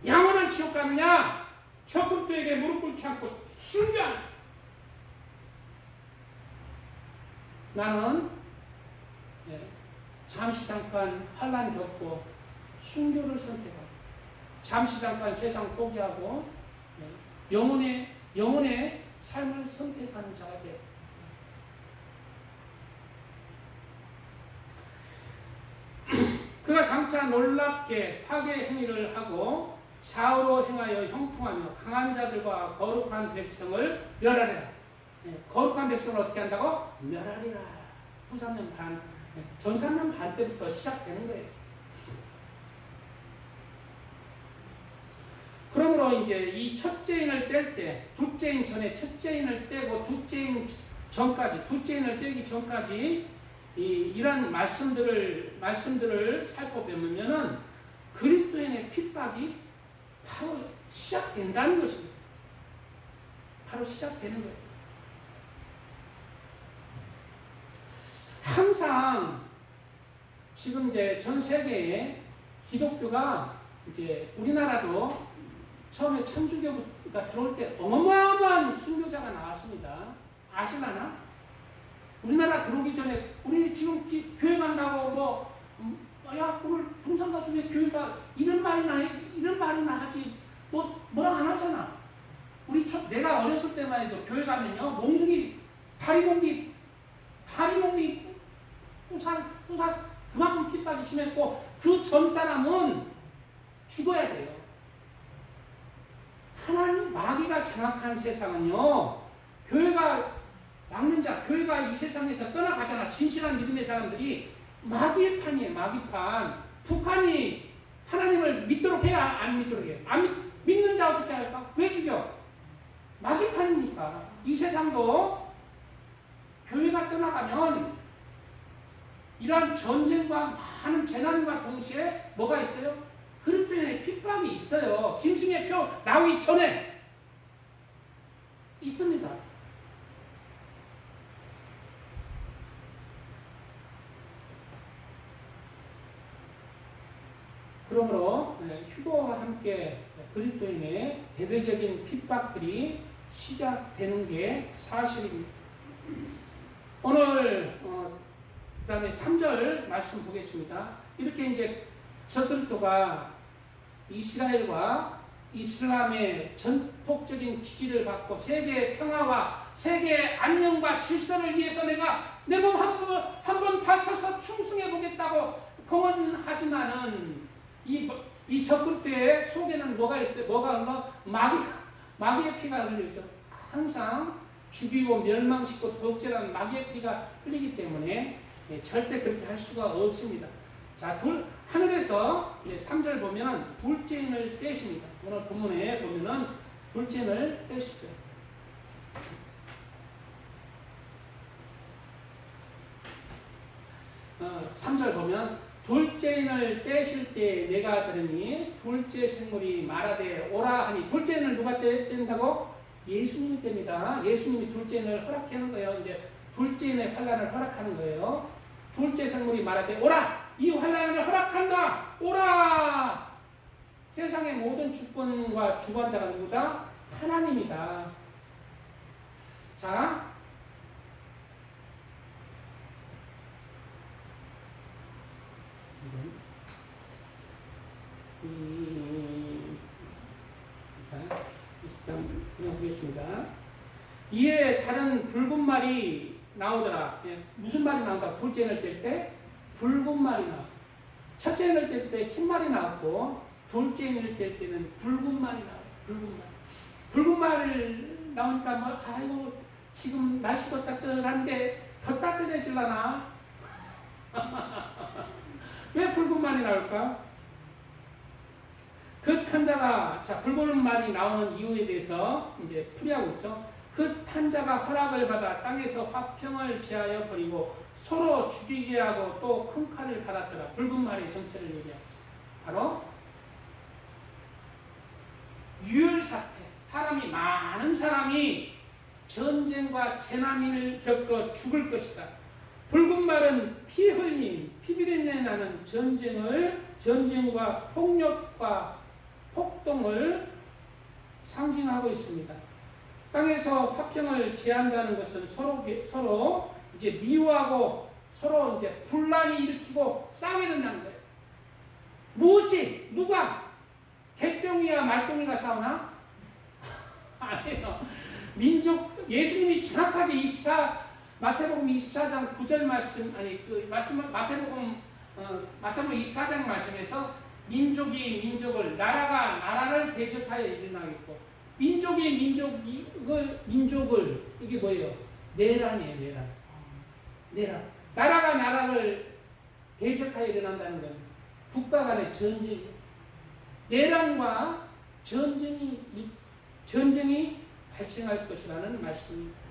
영원한 지옥 가느냐 적그리스도에게 무릎 꿇지 않고 순교하는 나는 잠시 잠깐 환난 겪고 순교를 선택하고 잠시 잠깐 세상 포기하고 영혼의 삶을 선택하는 자가 돼요. 그가 장차 놀랍게 파괴 행위를 하고 좌우로 행하여 형통하며 강한 자들과 거룩한 백성을 멸하리라. 거룩한 백성을 어떻게 한다고? 멸하리라. 후 3년 반, 전 3년 반 때부터 시작되는 거예요. 그러므로 이제 이 첫째인을 뗄 때, 둘째인 전에 첫째인을 떼고 둘째인을 떼기 전까지 이런 말씀들을 살펴보면은 그리스도인의 핍박이 바로 시작된다는 것입니다. 바로 시작되는 거예요. 항상 지금 이제 전 세계에 기독교가 이제 우리나라도 처음에 천주교가 들어올 때 어마어마한 순교자가 나왔습니다. 아시나나? 우리나라 들어오기 전에 우리 지금 교회 간다고 뭐 야 오늘 동산가족의 교회가 이런 말이나 하지 뭐라 안 하잖아. 내가 어렸을 때만 해도 교회 가면요 몽둥이 다리몽둥이 부사 그만큼 핍박이 심했고 그 전 사람은 죽어야 돼요. 하나님 마귀가 장악한 세상은요 교회가 막는 자, 교회가 이 세상에서 떠나가잖아. 진실한 믿음의 사람들이 마귀의 판이에요. 마귀판. 북한이 하나님을 믿도록 해야 안 믿도록 해요. 믿는 자 어떻게 할까? 왜 죽여? 마귀판이니까. 이 세상도 교회가 떠나가면 이러한 전쟁과 많은 재난과 동시에 뭐가 있어요? 그것 때문에 핍박이 있어요. 짐승의 표 나오기 전에 있습니다. 그러므로 휴거와 함께 그리스도인의 대대적인 핍박들이 시작되는 게 사실입니다. 오늘 그 다음에 3절 말씀 보겠습니다. 이렇게 이제 저그리스도가 이스라엘과 이슬람의 전폭적인 지지를 받고 세계의 평화와 세계의 안녕과 질서를 위해서 내가 내 몸 한 번 바쳐서 충성해 보겠다고 공언하지만은 이 적그리스도의 속에는 뭐가 있어요? 뭐가 마귀의 피가 흘리죠. 항상 죽이고 멸망시키고 도적질하는 마귀의 피가 흘리기 때문에 절대 그렇게 할 수가 없습니다. 자, 하늘에서 3절 보면 둘째인을 떼십니다. 오늘 본문에 보면은 둘째인을 떼시죠. 3절 보면 둘째인을 떼실 때 내가 들으니 둘째 생물이 말하되 오라 하니 둘째인을 누가 뗀다고? 예수님이 뗍니다. 예수님이 둘째인을 허락하는 거예요. 이제 둘째인의 환란을 허락하는 거예요. 둘째 생물이 말하되 오라! 이 환란을 허락한다! 오라! 세상의 모든 주권과 주관자가 누구다? 하나님이다. 자, 그냥 보겠습니다. 이에 다른 붉은 말이 나오더라. 무슨 말이 나온다? 둘째를 뗄 때 붉은 말이 나와. 첫째를 뗄 때 흰 말이 나왔고 둘째를 뗄 때는 붉은 말이 나와. 붉은 말 나오니까 뭐 아이고 지금 날씨도 따뜻한데 더 따뜻해질라나? 왜 붉은 말이 나올까? 그 탄자가 붉은 말이 나오는 이유에 대해서 이제 풀이하고 있죠. 그 탄자가 허락을 받아 땅에서 화평을 제하여 버리고 서로 죽이게 하고 또 큰 칼을 받았더라. 붉은 말의 정체를 얘기하고 있습니다. 바로 유혈 사태. 많은 사람이 전쟁과 재난을 겪어 죽을 것이다. 붉은 말은 피 흘림, 피비린내 나는 전쟁과 폭력과 폭동을 상징하고 있습니다. 땅에서 화평을 제한다는 것은 서로 이제 미워하고 서로 이제 분란이 일으키고 싸우게 된다는 거예요. 무엇이? 누가? 개똥이야 말똥이가 싸우나? 아니에요. 예수님이 정확하게 마태복음 24장 9절 말씀, 마태복음 24장 말씀에서 민족이 민족을, 나라가 나라를 대적하여 일어나겠고, 민족이 민족을, 이게 뭐예요? 내란이에요, 내란. 나라가 나라를 대적하여 일어난다는 건 국가 간의 전쟁, 내란과 전쟁이 발생할 것이라는 말씀입니다.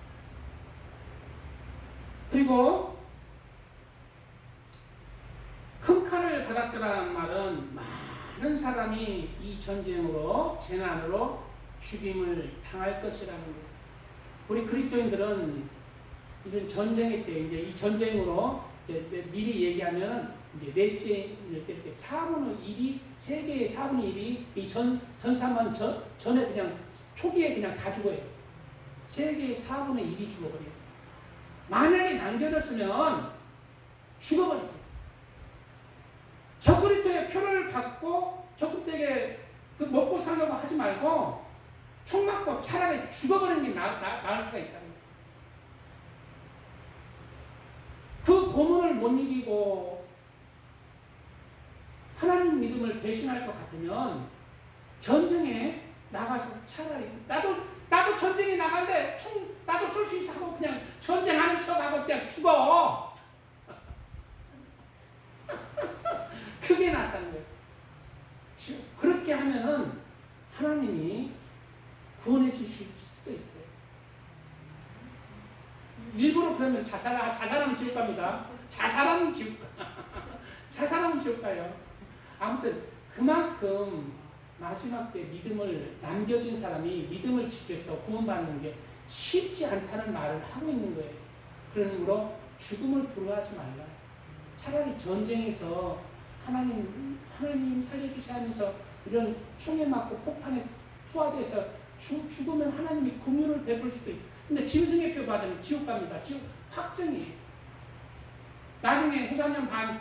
그리고 큰 칼을 받았더라는 말은 많은 사람이 이 전쟁으로 재난으로 죽임을 당할 것이라는 것. 우리 그리스도인들은 이런 전쟁의 때 이제 이 전쟁으로 이제 미리 얘기하면 이제 넷째일 때 4분의 1이 세계의 4분의 1이 이 전사만 전에 그냥 초기에 그냥 다 죽어요. 세계의 4분의 1이 죽어버려요. 만약에 남겨졌으면 죽어버렸어요. 적그리스도의 표를 받고 적그리스도에게 그 먹고 살려고 하지 말고 총 맞고 차라리 죽어버리는 게 나을 수가 있다는 거예요. 그 고문을 못 이기고 하나님 믿음을 배신할 것 같으면 전쟁에 나가서 차라리 나도 전쟁에 나갈래. 나도 쏠 수 있어 하고 그냥 전쟁하는 척하고 그냥 죽어. 그게 낫다는 거예요. 그렇게 하면은 하나님이 구원해 주실 수도 있어요. 일부러 그러면 자살하면 지옥 갑니다. 자살하면 지옥 가요. 아무튼 그만큼 마지막 때 믿음을 남겨진 사람이 믿음을 지켜서 구원받는 게 쉽지 않다는 말을 하고 있는 거예요. 그러므로 죽음을 부러워하지 말라. 차라리 전쟁에서 하나님 살려주시 하면서 이런 총에 맞고 폭탄에 투하돼서 죽으면 하나님이 긍휼을 베풀 수도 있어요. 근데 짐승의 표 받으면 지옥 갑니다. 지옥 확정이에요. 나중에 후사년 반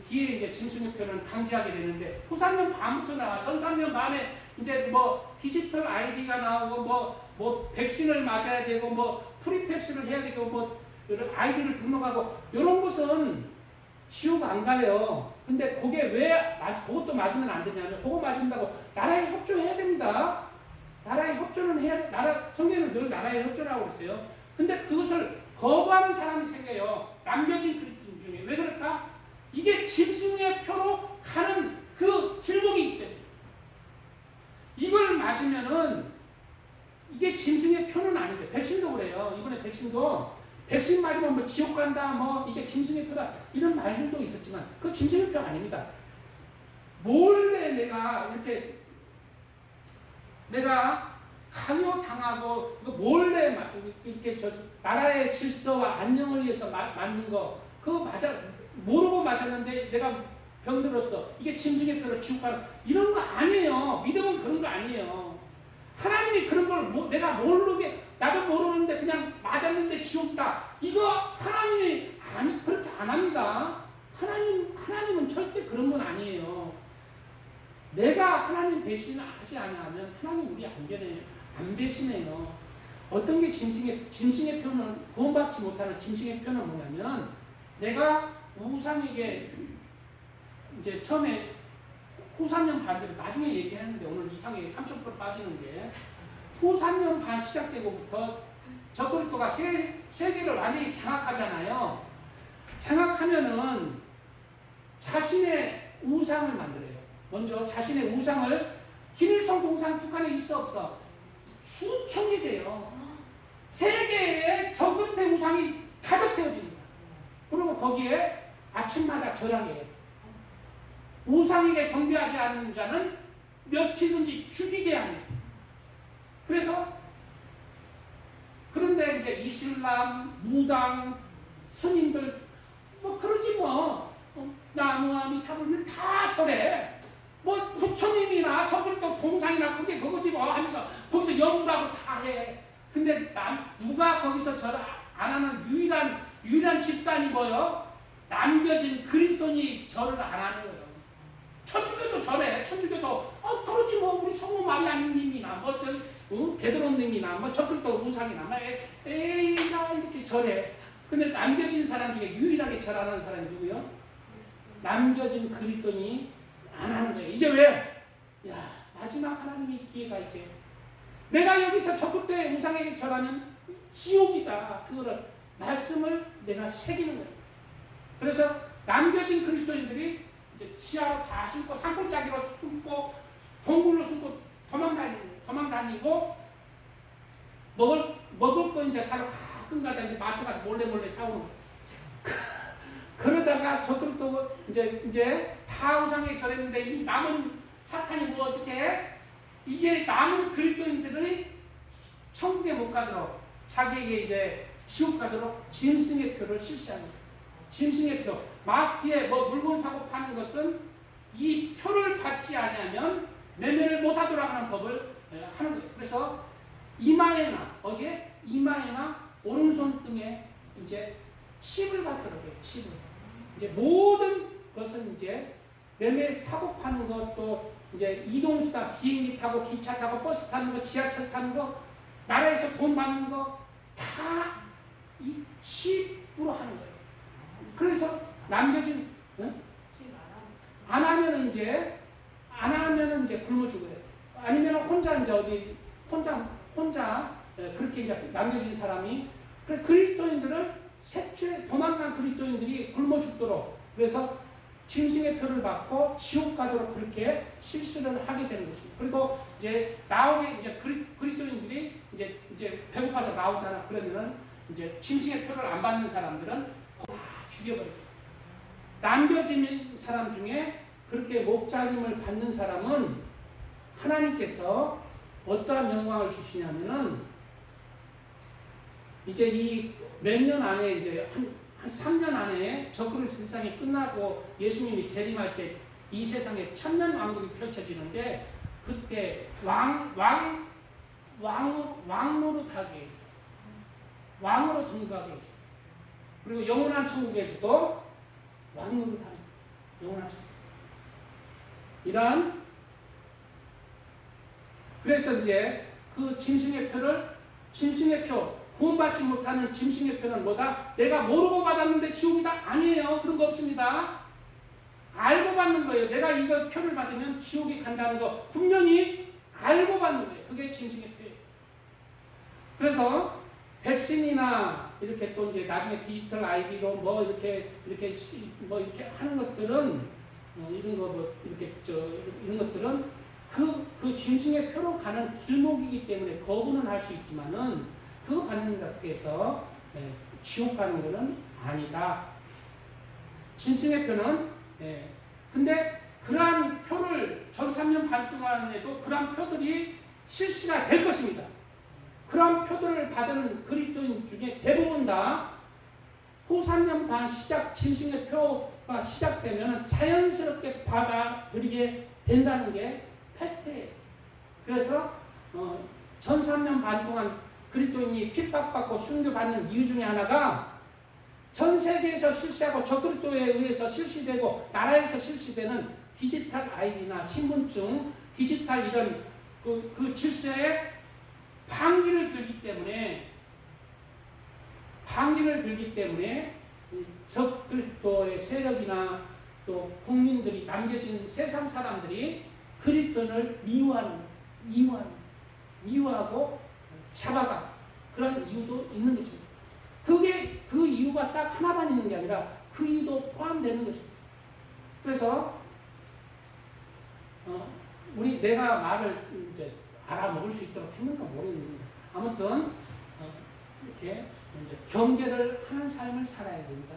뒤에 이제 짐승의 표는 강제하게 되는데 후사년 반부터 나와. 전 3년 반에 이제 뭐 디지털 아이디가 나오고 뭐 백신을 맞아야 되고 뭐 프리패스를 해야 되고 뭐 이런 아이디를 등록하고 이런 것은 지옥 안 가요. 근데 그게 왜 그것도 맞으면 안 되냐면 그거 맞은다고 나라에 협조해야 됩니다. 나라에 협조는 해야 성경은 늘 나라에 협조라고 있어요. 근데 그것을 거부하는 사람이 생겨요. 남겨진 그리스도인 중에. 왜 그럴까? 이게 짐승의 표로 가는 그 길목이기 때문에. 이걸 맞으면은 이게 짐승의 표는 아닌데 백신도 그래요. 이번에 백신 맞으면 뭐 지옥 간다, 뭐 이게 짐승의 표다 이런 말들도 있었지만 그 짐승의 표 아닙니다. 몰래 내가 강요당하고 몰래 이렇게 나라의 질서와 안녕을 위해서 맞는 거 그거 모르고 맞았는데 내가 병들었어. 이게 짐승의 표로 지옥 가는 이런 거 아니에요. 믿음은 그런 거 아니에요. 하나님이 그런 걸 내가 모르게 나도 모르는데 그냥 맞았는데 지옥다. 이거 하나님이 그렇게 안 합니다. 하나님은 절대 그런 건 아니에요. 내가 하나님 배신하지 않으면 하나님 우리 안 배신해요. 어떤 게 짐승의 표는 구원받지 못하는 짐승의 표는 뭐냐면 내가 우상에게 이제 처음에 후 3년 반대로 나중에 얘기했는데 오늘 이상하게 30% 빠지는 게 후 3년 반 시작되고부터 적그리스도가 세계를 완전히 장악하잖아요. 장악하면은 자신의 우상을 만들어요. 먼저 자신의 우상을 김일성 동상 북한에 있어 없어 수천 개 돼요. 세계에 적그리스도의 우상이 가득 세워집니다. 그리고 거기에 아침마다 절하게 해요. 우상에게 경배하지 않는 자는 며칠든지 죽이게 합니다. 그런데 이제 이슬람, 무당, 스님들 뭐 그러지 뭐 나무아미타불 다 절해. 뭐 부처님이나 저분도 동상이나 그게 그거지 뭐 하면서 거기서 연구라고 다 해. 근데 누가 거기서 절 안 하는 유일한 집단이 뭐요? 남겨진 그리스도인이 절을 안 하는 거예요. 천주교도 절해. 천주교도 그러지 뭐 우리 성모 마리아님이나 뭐 베드로님이나 뭐 적그리스도 우상이나 뭐 에이나 이렇게 절해. 근데 남겨진 사람 중에 유일하게 절하는 사람이 누구요? 남겨진 그리스도인이 안 하는 거예요. 이제 왜? 마지막 하나님의 기회가 이제 내가 여기서 적그리스도의 우상에게 절하면 지옥이다. 그거를 말씀을 내가 새기는 거예요. 그래서 남겨진 그리스도인들이 이제 지하로 다 숨고 산골짜기로 숨고 동굴로 숨고 도망다니고 먹을 거 이제 사러 가끔 가다 이제 마트 가서 몰래 사오는 거예요. 그러다가 적그리스도 이제 다 우상에 절했는데 이 남은 사탄이 뭐 어떻게 해? 이제 남은 그리스도인들이 천국에 못 가도록 자기에게 이제 지옥 가도록 짐승의 표를 실시하는 거예요. 짐승의 표. 마트에 뭐 물건 사고 파는 것은 이 표를 받지 않으면 매매를 못하도록 하는 법을 하는 거예요. 그래서 이마에나 어디에 이마에나 오른손 등에 이제 칩을 받도록 해요. 칩을. 이제 모든 것은 이제 매매 사고 파는 것도 이제 이동수단 비행기 타고 기차 타고 버스 타는 거 지하철 타는 거 나라에서 돈 받는 거 다 이 칩으로 하는 거예요. 그래서 남겨진 안 하면은 이제 굶어 죽어요. 아니면 혼자 이제 어디 혼자 그렇게 이제 남겨진 사람이 그리스도인들을 색출에 도망간 그리스도인들이 굶어 죽도록 그래서 짐승의 표를 받고 지옥 가도록 그렇게 실수를 하게 되는 것입니다. 그리고 이제 나오게 이제 그리스도인들이 이제 배고파서 나오잖아. 그러면은 이제 짐승의 표를 안 받는 사람들은 다 죽여버려요. 남겨진 사람 중에 그렇게 목자림을 받는 사람은 하나님께서 어떠한 영광을 주시냐면은 이제 이 몇 년 안에 이제 한 3년 안에 적그리스도 세상이 끝나고 예수님이 재림할 때 이 세상에 천년 왕국이 펼쳐지는데 그때 왕노릇하게 해줘. 왕으로 등극하게 해줘. 그리고 영원한 천국에서도 왕노릇하는 영원한 천국. 이러한 그래서 이제 그 짐승의 표 구원받지 못하는 짐승의 표는 뭐다? 내가 모르고 받았는데 지옥이다? 아니에요. 그런 거 없습니다. 알고 받는 거예요. 내가 이거 표를 받으면 지옥에 간다는 거 분명히 알고 받는 거예요. 그게 짐승의 표예요. 그래서 백신이나 이렇게 또 이제 나중에 디지털 아이디로 뭐 이렇게 하는 것들은 이런 거 뭐 이렇게 이런 것들은 그 짐승의 표로 가는 길목이기 때문에 거부는 할 수 있지만은 그거 받는 것 해서 지옥 가는 것은 아니다. 짐승의 표는 근데 그러한 표를 전 3년 반 동안에도 그러한 표들이 실시가 될 것입니다. 그러한 표들을 받은 그리스도인 중에 대부분 다 후 3년 반 짐승의 표가 시작되면 자연스럽게 받아들이게 된다는 게 팩트예요. 그래서 전 3년 반 동안 그리스도인이 핍박받고 순교받는 이유 중에 하나가 전 세계에서 실시하고 적그리스도에 의해서 실시되고 나라에서 실시되는 디지털 아이디나 신분증, 디지털 이런 그 질서에 반기를 들기 때문에 적그리스도의 세력이나 또 국민들이 남겨진 세상 사람들이 그리스도를 미워하고 잡아가 그런 이유도 있는 것입니다. 그게 그 이유가 딱 하나만 있는 게 아니라 그 이유도 포함되는 것입니다. 그래서 내가 말을 이제 알아먹을 수 있도록 했는가 모르겠는데 아무튼 이렇게 이제 경계를 하는 삶을 살아야 됩니다.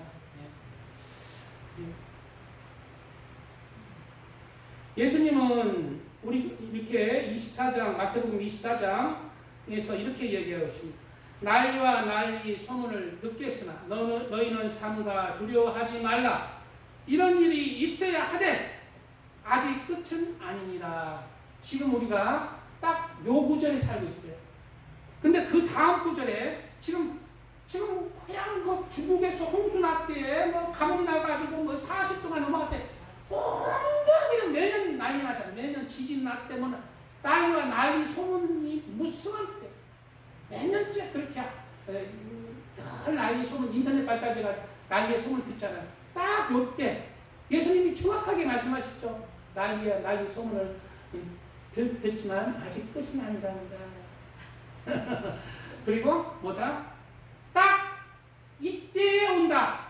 예수님은 우리 이렇게 24장 마태복음 24장에서 이렇게 얘기하고 있습니다. 난리와 난리 소문을 듣겠으나 너희는 삼가 두려워하지 말라. 이런 일이 있어야 하되 아직 끝은 아니니라. 지금 우리가 딱 요 구절에 살고 있어요. 근데 그 다음 구절에 지금 그냥 그 중국에서 홍수 났대, 뭐 가뭄 나가지고 뭐 40도가 넘어갔대. 온갖 매년 난리 나잖아. 매년 지진 났대, 뭐 난리와 난리 소문이 무성한데 몇 년째 그렇게 늘 난리 소문 인터넷 발달돼가 난리의 소문 듣잖아요. 딱 요때 예수님이 정확하게 말씀하시죠. 난리와 난리 소문을 듣지만 아직 끝이 아니랍니다. 그리고 뭐다? 딱 이때에 온다.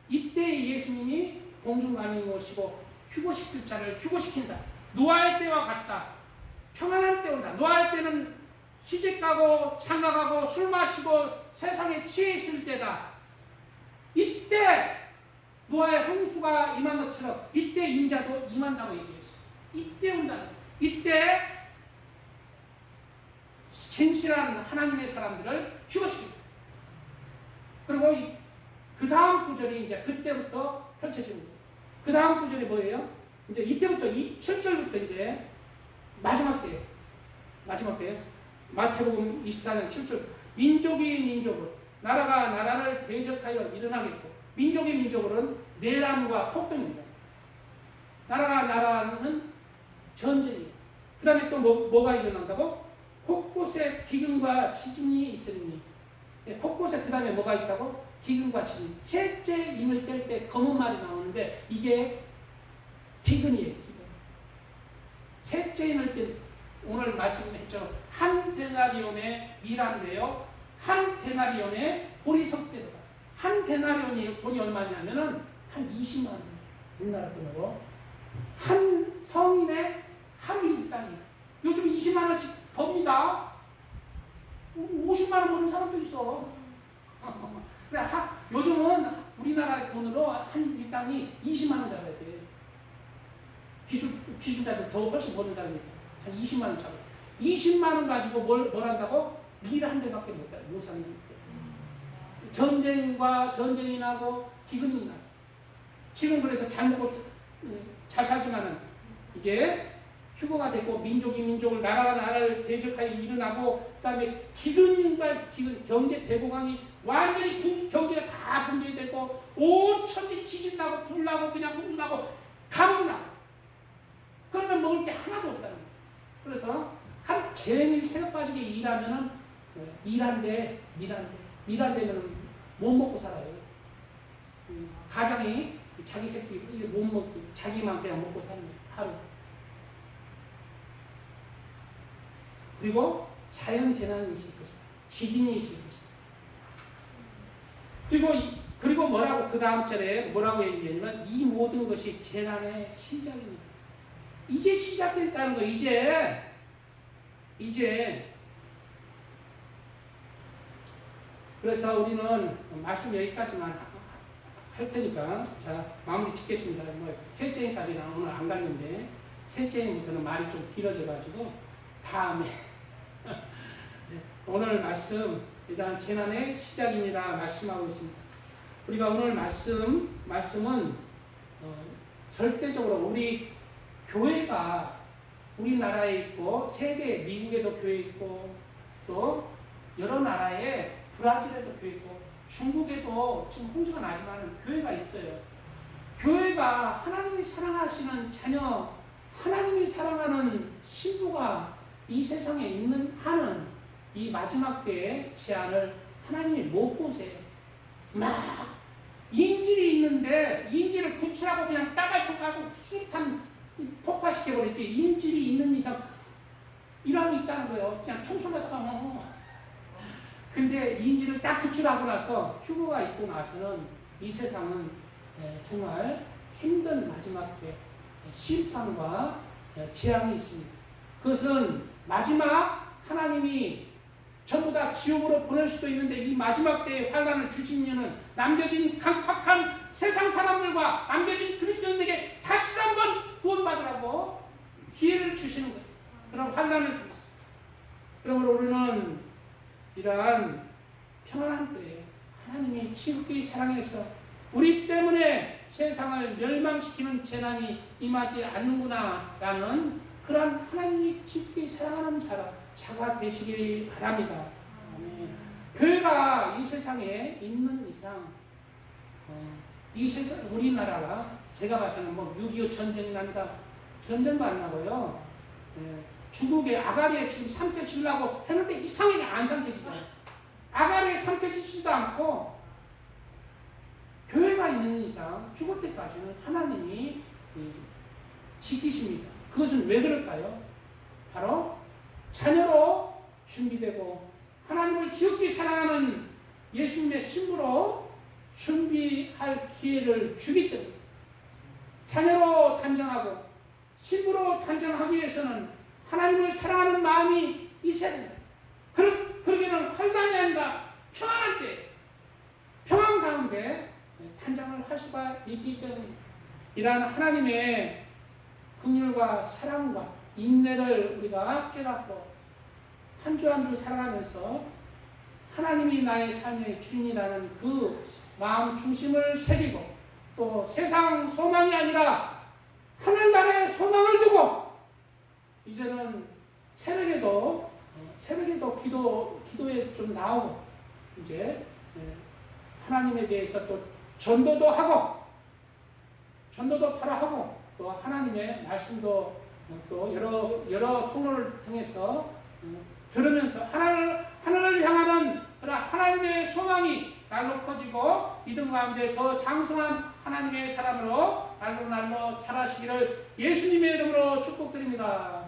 이때에 예수님이 공중강이 모시고 휴고시킬 자를 휴고시킨다. 노아의 때와 같다. 평안한 때 온다. 노아의 때는 시집가고 장가가고 술 마시고 세상에 취해 있을 때다. 이때 노아의 홍수가 임한 것처럼 이때 인자도 임한다고 얘기했어요. 이때 온다. 이때 진실한 하나님의 사람들을 휴거시킵니다. 그리고 그 다음 구절이 이제 그때부터 펼쳐집니다. 그 다음 구절이 뭐예요? 이제 이때부터 7절부터 이제 마지막 때예요. 마지막 때예요. 마태복음 24장 7절. 민족이 민족을, 나라가 나라를 대적하여 일어나겠고, 민족이 민족으로는 내란과 폭동입니다. 나라가 나라는 전쟁이에요. 그 다음에 또 뭐가 일어난다고? 곳곳에 기근과 지진이 있으니. 곳곳에 그 다음에 뭐가 있다고? 기근과 지진. 셋째 임을 뗄 때 검은 말이 나오는데 이게 기근이에요. 기근. 셋째 임을 뗄 오늘 말씀했죠. 한 데나리온의 미란데요. 한 데나리온의 보리석대로다. 한 데나리온이 돈이 얼마냐면은 한 20만 원. 우리나라 돈으로. 한 성인의 한 일당이에요. 요즘 20만 원씩 법니다. 50만 원 버는 사람도 있어. 요즘은 우리나라 돈으로 한 일당이 20만 원 잡아야 돼. 기술자들 더 훨씬 버는 사람이 한 20만 원 잡아. 20만 원 가지고 뭘 한다고? 일 한 대밖에 못 사는 거예요. 전쟁이 나고 기근이 났어. 지금 그래서 잘 먹고 잘 살지만은 이게 휴거가 됐고 민족이 민족을 나라가 나라를 대적하여 일어나고 그다음에 기근과 기근 경제 대공황이 완전히 경제가 다 붕괴이 됐고 온 천지 지진 나고 불 나고 그냥 홍수 나고 가뭄 나고 그러면 먹을 게 하나도 없다는 거예요. 그래서 한 제일 새벽 빠지게 일하면은 일한데는 못 먹고 살아요. 가장이 자기 새끼 못 먹고 자기만 그냥 먹고 사는 거예요. 하루. 그리고 자연 재난이 있을 것이다. 지진이 있을 것이다. 그리고 뭐라고 그 다음 절에 뭐라고 얘기하냐면 이 모든 것이 재난의 시작입니다. 이제 시작됐다는 거. 이제 그래서 우리는 말씀 여기까지만 할 테니까 자 마무리 짓겠습니다. 셋째까지는 오늘 안 갔는데 셋째부터는 말이 좀 길어져 가지고 다음에 오늘 말씀 일단 재난의 시작입니다. 말씀하고 있습니다. 우리가 오늘 말씀은 절대적으로 우리 교회가 우리나라에 있고 세계 미국에도 교회 있고 또 여러 나라에 브라질에도 교회 있고 중국에도 지금 홍수가 나지만 교회가 있어요. 교회가 하나님이 사랑하시는 자녀, 하나님이 사랑하는 신부가 이 세상에 있는 한은 이 마지막 때의 제한을 하나님이 못 보세요. 막 인질이 있는데 인질을 구출하고 그냥 따발쳐가고 수류탄 폭파시켜버렸지. 인질이 있는 이상 일하고 있다는 거예요. 그냥 총 쏘다가 근데 인질을 딱 구출하고 나서 휴거가 있고 나서는 이 세상은 정말 힘든 마지막 때 심판과 재앙이 있습니다. 그것은 마지막 하나님이 전부 다 지옥으로 보낼 수도 있는데 이 마지막 때에 환란을 주신 이유는 남겨진 강팍한 세상 사람들과 남겨진 그리스도인에게 다시 한번 구원받으라고 기회를 주시는 거예요. 그럼 환란을 주셨어요. 그러므로 우리는 이러한 평안한 때에 하나님이 지극히 사랑해서 우리 때문에 세상을 멸망시키는 재난이 임하지 않는구나 라는 그러한 하나님이 지극히 사랑하는 자가 되시길 바랍니다. 교회가 이 세상에 있는 이상 이 세상 우리나라가 제가 봐서는 6.25 전쟁이 난다. 전쟁도 안 나고요. 중국의 아가리에 지금 삼켜지려고 했는데 이상하게 안 삼켜지잖아요. 아가리에 삼켜지지도 않고 교회가 있는 이상 휴거 때까지는 하나님이 지키십니다. 그것은 왜 그럴까요? 바로 자녀로 준비되고 하나님을 지극히 사랑하는 예수님의 신부로 준비할 기회를 주기 때문에 자녀로 단정하고 신부로 단정하기 위해서는 하나님을 사랑하는 마음이 있어야 된다. 그러기에는 환난이 아니라 평안할 때 평안 가운데 단장을 할 수가 있기 때문에 이러한 하나님의 긍휼과 사랑과 인내를 우리가 깨닫고 한 주 한 주 살아가면서 하나님이 나의 삶의 주인이라는 그 마음 중심을 새기고 또 세상 소망이 아니라 하늘나라의 소망을 두고 이제는 새벽에도 기도에 좀 나오고 이제 하나님에 대해서 또 전도도 하고 전도도 바로 하고 또 하나님의 말씀도 또 여러 통로를 통해서 들으면서 하늘을 향하는 하나님의 소망이 날로 커지고 믿음 가운데 더 장성한 하나님의 사람으로 날로 자라시기를 예수님의 이름으로 축복드립니다.